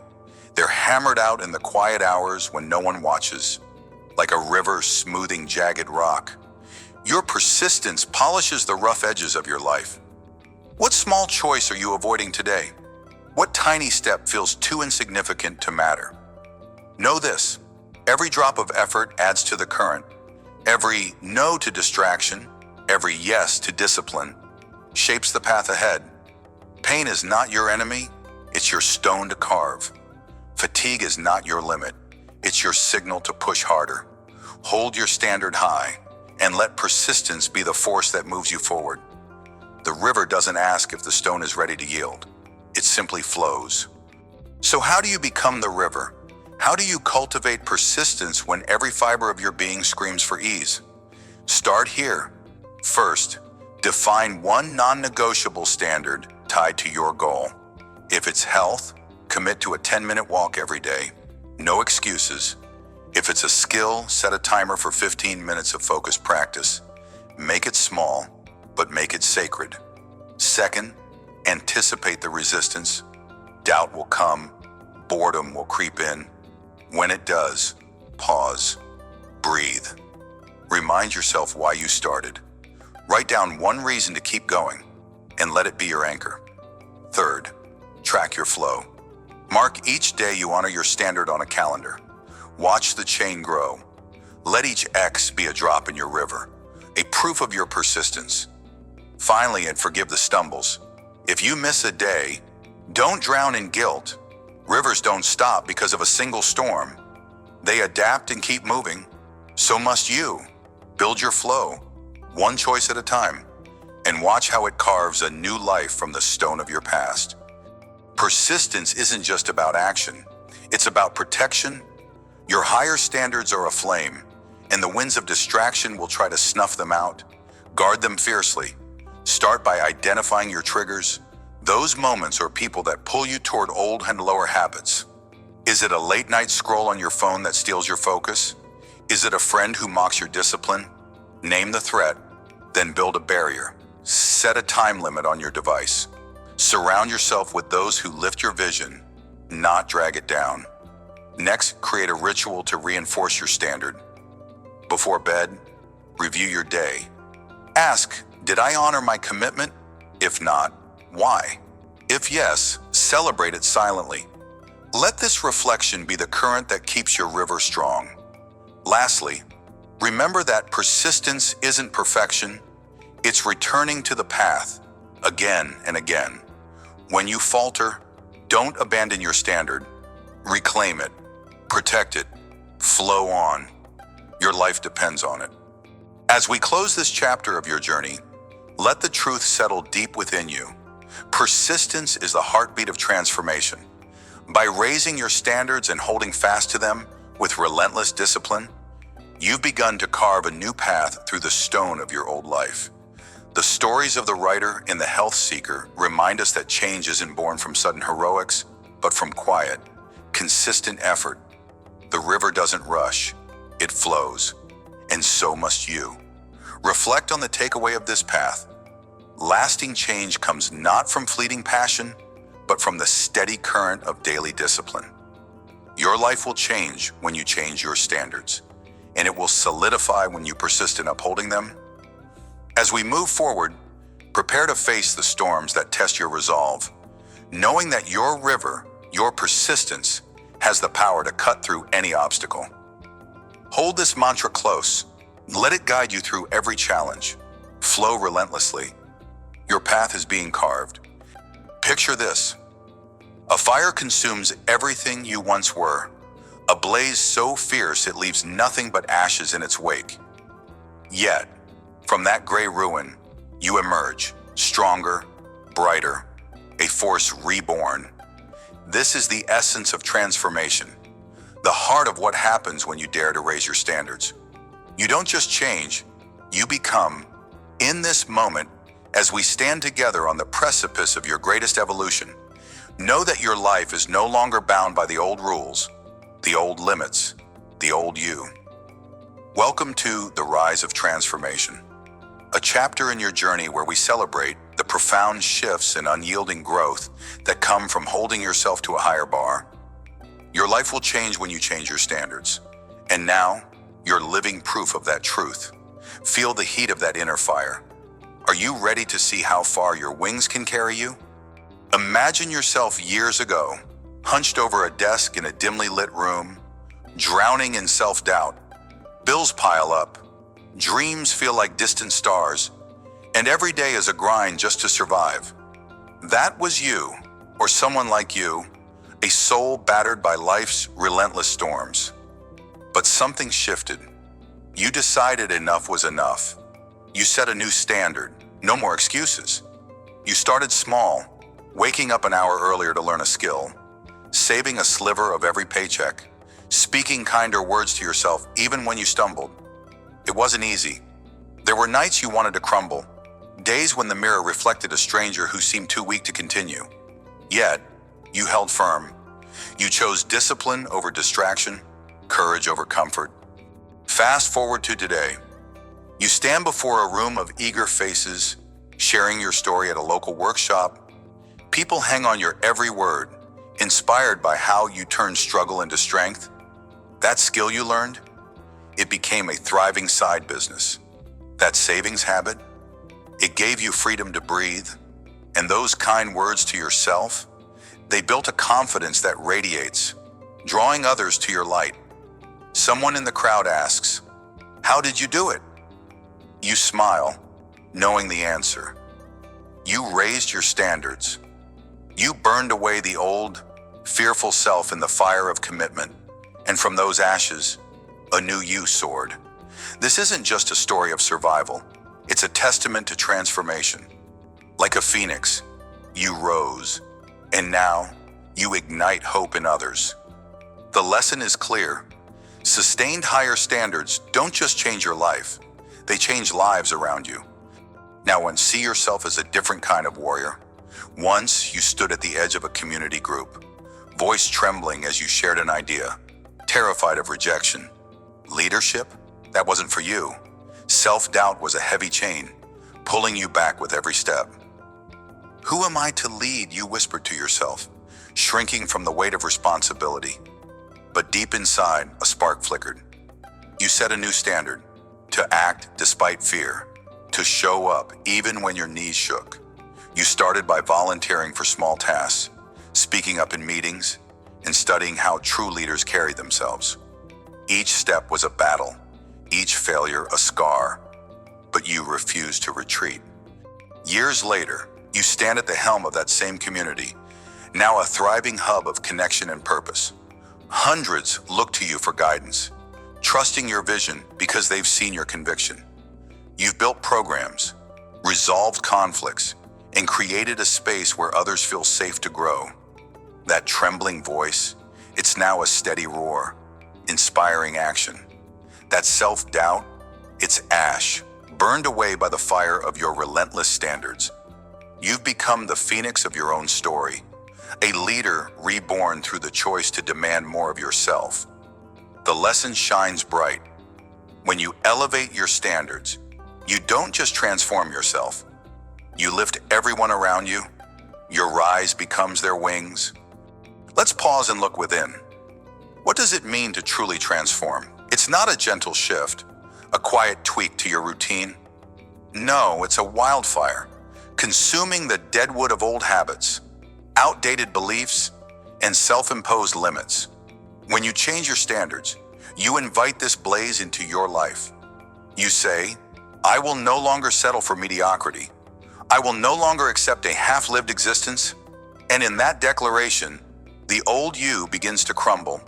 They're hammered out in the quiet hours when no one watches, like a river smoothing jagged rock. Your persistence polishes the rough edges of your life. What small choice are you avoiding today? What tiny step feels too insignificant to matter? Know this, every drop of effort adds to the current. Every no to distraction, every yes to discipline, shapes the path ahead. Pain is not your enemy, it's your stone to carve. Fatigue is not your limit, it's your signal to push harder. Hold your standard high, and let persistence be the force that moves you forward. The river doesn't ask if the stone is ready to yield. It simply flows. So how do you become the river? How do you cultivate persistence when every fiber of your being screams for ease? Start here. First, define one non-negotiable standard tied to your goal. If it's health, commit to a 10-minute walk every day. No excuses. If it's a skill, set a timer for 15 minutes of focused practice. Make it small, but make it sacred. Second, anticipate the resistance. Doubt will come, boredom will creep in. When it does, pause, breathe. Remind yourself why you started. Write down one reason to keep going, and let it be your anchor. Third, track your flow. Mark each day you honor your standard on a calendar. Watch the chain grow. Let each X be a drop in your river, a proof of your persistence. Finally, and forgive the stumbles. If you miss a day, don't drown in guilt. Rivers don't stop because of a single storm. They adapt and keep moving. So must you. Build your flow, one choice at a time, and watch how it carves a new life from the stone of your past. Persistence isn't just about action. It's about protection. Your higher standards are aflame, and the winds of distraction will try to snuff them out. Guard them fiercely. Start by identifying your triggers, those moments or people that pull you toward old and lower habits. Is it a late-night scroll on your phone that steals your focus? Is it a friend who mocks your discipline? Name the threat, then build a barrier. Set a time limit on your device. Surround yourself with those who lift your vision, not drag it down. Next, create a ritual to reinforce your standard. Before bed, review your day. Ask, did I honor my commitment? If not, why? If yes, celebrate it silently. Let this reflection be the current that keeps your river strong. Lastly, remember that persistence isn't perfection, it's returning to the path again and again. When you falter, don't abandon your standard. Reclaim it, protect it, flow on. Your life depends on it. As we close this chapter of your journey, let the truth settle deep within you. Persistence is the heartbeat of transformation. By raising your standards and holding fast to them with relentless discipline, you've begun to carve a new path through the stone of your old life. The stories of the writer and the health seeker remind us that change isn't born from sudden heroics, but from quiet, consistent effort. The river doesn't rush, it flows, and so must you. Reflect on the takeaway of this path. Lasting change comes not from fleeting passion, but from the steady current of daily discipline. Your life will change when you change your standards, and it will solidify when you persist in upholding them. As we move forward, prepare to face the storms that test your resolve, knowing that your river, your persistence, has the power to cut through any obstacle. Hold this mantra close. Let it guide you through every challenge. Flow relentlessly. Your path is being carved. Picture this. A fire consumes everything you once were, a blaze so fierce it leaves nothing but ashes in its wake. Yet, from that gray ruin, you emerge, stronger, brighter, a force reborn. This is the essence of transformation, the heart of what happens when you dare to raise your standards. You don't just change, you become. In this moment, as we stand together on the precipice of your greatest evolution, know that your life is no longer bound by the old rules, the old limits, the old you. Welcome to The Rise of Transformation, a chapter in your journey where we celebrate the profound shifts and unyielding growth that come from holding yourself to a higher bar. Your life will change when you change your standards. And now, you're living proof of that truth. Feel the heat of that inner fire. Are you ready to see how far your wings can carry you? Imagine yourself years ago, hunched over a desk in a dimly lit room, drowning in self-doubt. Bills pile up, dreams feel like distant stars, and every day is a grind just to survive. That was you, or someone like you, a soul battered by life's relentless storms. But something shifted. You decided enough was enough. You set a new standard, no more excuses. You started small, waking up an hour earlier to learn a skill, saving a sliver of every paycheck, speaking kinder words to yourself even when you stumbled. It wasn't easy. There were nights you wanted to crumble, days when the mirror reflected a stranger who seemed too weak to continue. Yet, you held firm. You chose discipline over distraction, courage over comfort. Fast forward to today. You stand before a room of eager faces, sharing your story at a local workshop. People hang on your every word, inspired by how you turned struggle into strength. That skill you learned, it became a thriving side business. That savings habit, it gave you freedom to breathe. And those kind words to yourself, they built a confidence that radiates, drawing others to your light. Someone in the crowd asks, "How did you do it?" You smile, knowing the answer. You raised your standards. You burned away the old, fearful self in the fire of commitment, and from those ashes, a new you soared. This isn't just a story of survival. It's a testament to transformation. Like a phoenix, you rose, and now you ignite hope in others. The lesson is clear. Sustained higher standards don't just change your life, they change lives around you. Now, see yourself as a different kind of warrior. Once you stood at the edge of a community group, voice trembling as you shared an idea, terrified of rejection. Leadership? That wasn't for you. Self-doubt was a heavy chain, pulling you back with every step. Who am I to lead? You whispered to yourself, shrinking from the weight of responsibility. But deep inside, a spark flickered. You set a new standard, to act despite fear, to show up even when your knees shook. You started by volunteering for small tasks, speaking up in meetings, and studying how true leaders carry themselves. Each step was a battle, each failure a scar, but you refused to retreat. Years later, you stand at the helm of that same community, now a thriving hub of connection and purpose. Hundreds look to you for guidance, trusting your vision because they've seen your conviction. You've built programs, resolved conflicts, and created a space where others feel safe to grow. That trembling voice, it's now a steady roar, inspiring action. That self-doubt, it's ash, burned away by the fire of your relentless standards. You've become the phoenix of your own story, a leader reborn through the choice to demand more of yourself. The lesson shines bright. When you elevate your standards, you don't just transform yourself. You lift everyone around you. Your rise becomes their wings. Let's pause and look within. What does it mean to truly transform? It's not a gentle shift, a quiet tweak to your routine. No, it's a wildfire, consuming the deadwood of old habits, outdated beliefs, and self-imposed limits. When you change your standards, you invite this blaze into your life. You say, I will no longer settle for mediocrity. I will no longer accept a half-lived existence. And in that declaration, the old you begins to crumble.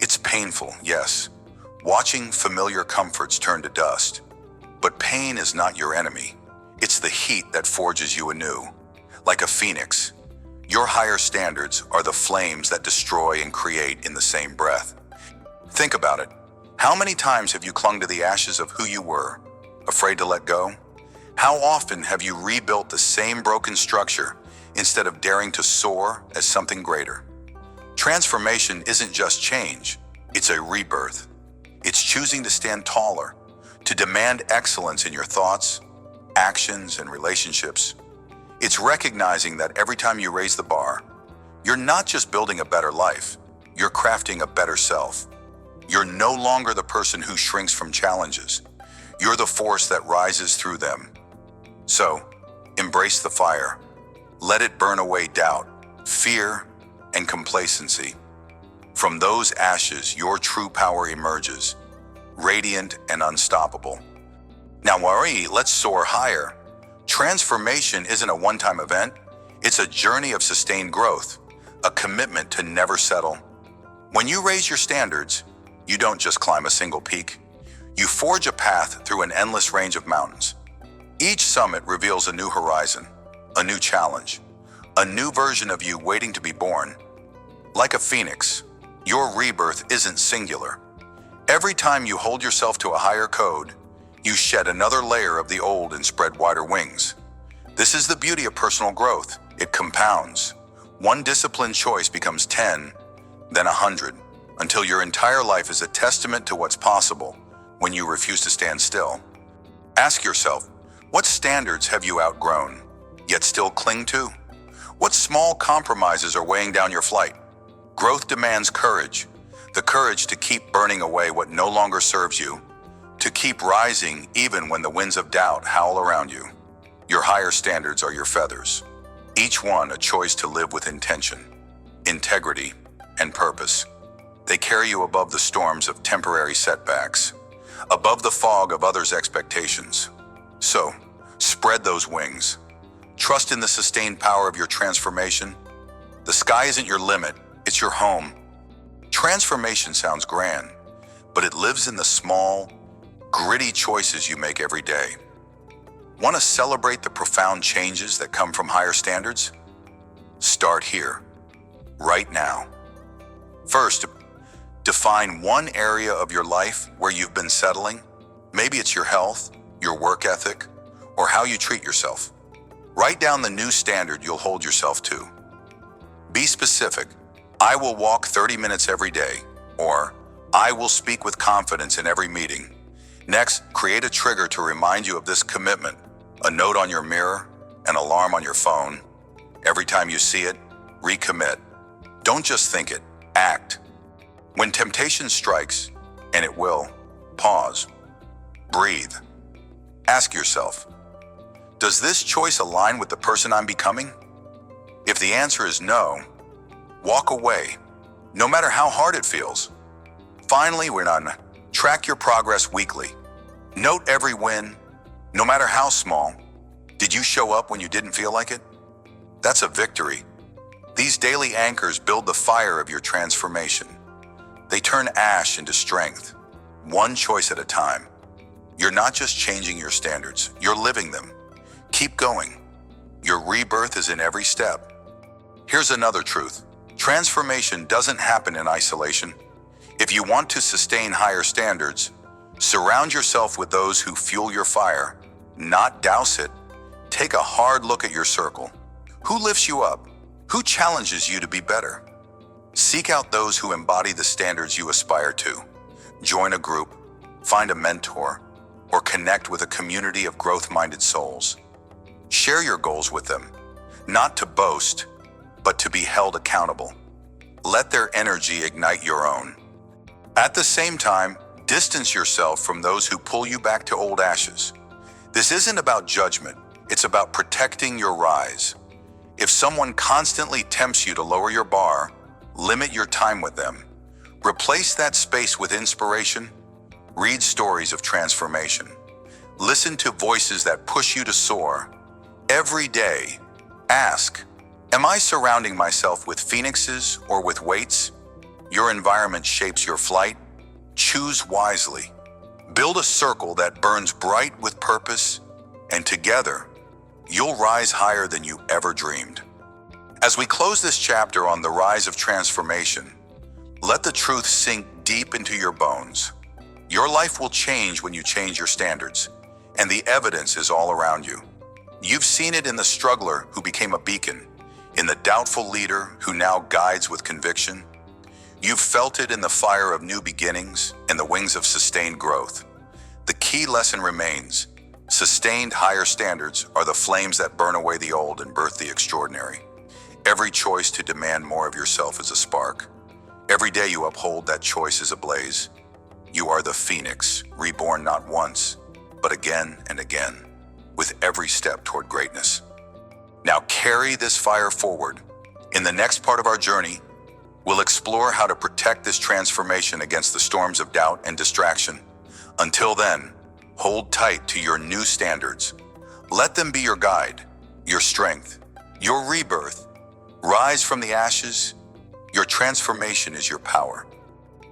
It's painful, yes, watching familiar comforts turn to dust. But pain is not your enemy. It's the heat that forges you anew. Like a phoenix, your higher standards are the flames that destroy and create in the same breath. Think about it. How many times have you clung to the ashes of who you were, afraid to let go? How often have you rebuilt the same broken structure instead of daring to soar as something greater? Transformation isn't just change, it's a rebirth. It's choosing to stand taller, to demand excellence in your thoughts, actions, and relationships. It's recognizing that every time you raise the bar, you're not just building a better life, you're crafting a better self. You're no longer the person who shrinks from challenges. You're the force that rises through them. So, embrace the fire. Let it burn away doubt, fear, and complacency. From those ashes, your true power emerges, radiant and unstoppable. Now, Marie, let's soar higher. Transformation isn't a one-time event. It's a journey of sustained growth, a commitment to never settle. When you raise your standards, you don't just climb a single peak. You forge a path through an endless range of mountains. Each summit reveals a new horizon, a new challenge, a new version of you waiting to be born. Like a phoenix, your rebirth isn't singular. Every time you hold yourself to a higher code, you shed another layer of the old and spread wider wings. This is the beauty of personal growth. It compounds. One disciplined choice becomes 10, then 100, until your entire life is a testament to what's possible when you refuse to stand still. Ask yourself, what standards have you outgrown, yet still cling to? What small compromises are weighing down your flight? Growth demands courage, the courage to keep burning away what no longer serves you, to keep rising even when the winds of doubt howl around you. Your higher standards are your feathers, each one a choice to live with intention, integrity, and purpose. They carry you above the storms of temporary setbacks, above the fog of others' expectations. So, spread those wings. Trust in the sustained power of your transformation. The sky isn't your limit, it's your home. Transformation sounds grand, but it lives in the small, gritty choices you make every day. Want to celebrate the profound changes that come from higher standards? Start here, right now. First, define one area of your life where you've been settling. Maybe it's your health, your work ethic, or how you treat yourself. Write down the new standard you'll hold yourself to. Be specific. I will walk 30 minutes every day, or I will speak with confidence in every meeting. Next, create a trigger to remind you of this commitment. A note on your mirror, an alarm on your phone. Every time you see it, recommit. Don't just think it, act. When temptation strikes, and it will, pause. Breathe. Ask yourself, does this choice align with the person I'm becoming? If the answer is no, walk away. no matter how hard it feels. Finally, we're on track your progress weekly. Note every win, no matter how small. Did you show up when you didn't feel like it? That's a victory. These daily anchors build the fire of your transformation. They turn ash into strength, one choice at a time. You're not just changing your standards, you're living them. Keep going. Your rebirth is in every step. Here's another truth. Transformation doesn't happen in isolation. If you want to sustain higher standards, surround yourself with those who fuel your fire, not douse it. Take a hard look at your circle. Who lifts you up? Who challenges you to be better? Seek out those who embody the standards you aspire to. Join a group, find a mentor, or connect with a community of growth-minded souls. Share your goals with them, not to boast, but to be held accountable. Let their energy ignite your own. At the same time, distance yourself from those who pull you back to old ashes. This isn't about judgment, it's about protecting your rise. If someone constantly tempts you to lower your bar, limit your time with them. Replace that space with inspiration. Read stories of transformation. Listen to voices that push you to soar. Every day, ask, am I surrounding myself with phoenixes or with weights? Your environment shapes your flight. Choose wisely. Build a circle that burns bright with purpose, and together, you'll rise higher than you ever dreamed. As we close this chapter on the rise of transformation, let the truth sink deep into your bones. Your life will change when you change your standards, and the evidence is all around you. You've seen it in the struggler who became a beacon, in the doubtful leader who now guides with conviction. You've felt it in the fire of new beginnings and the wings of sustained growth. The key lesson remains. Sustained higher standards are the flames that burn away the old and birth the extraordinary. Every choice to demand more of yourself is a spark. Every day you uphold that choice is a blaze. You are the phoenix, reborn not once, but again and again, with every step toward greatness. Now carry this fire forward. In the next part of our journey, we'll explore how to protect this transformation against the storms of doubt and distraction. Until then, hold tight to your new standards. Let them be your guide, your strength, your rebirth. Rise from the ashes. Your transformation is your power.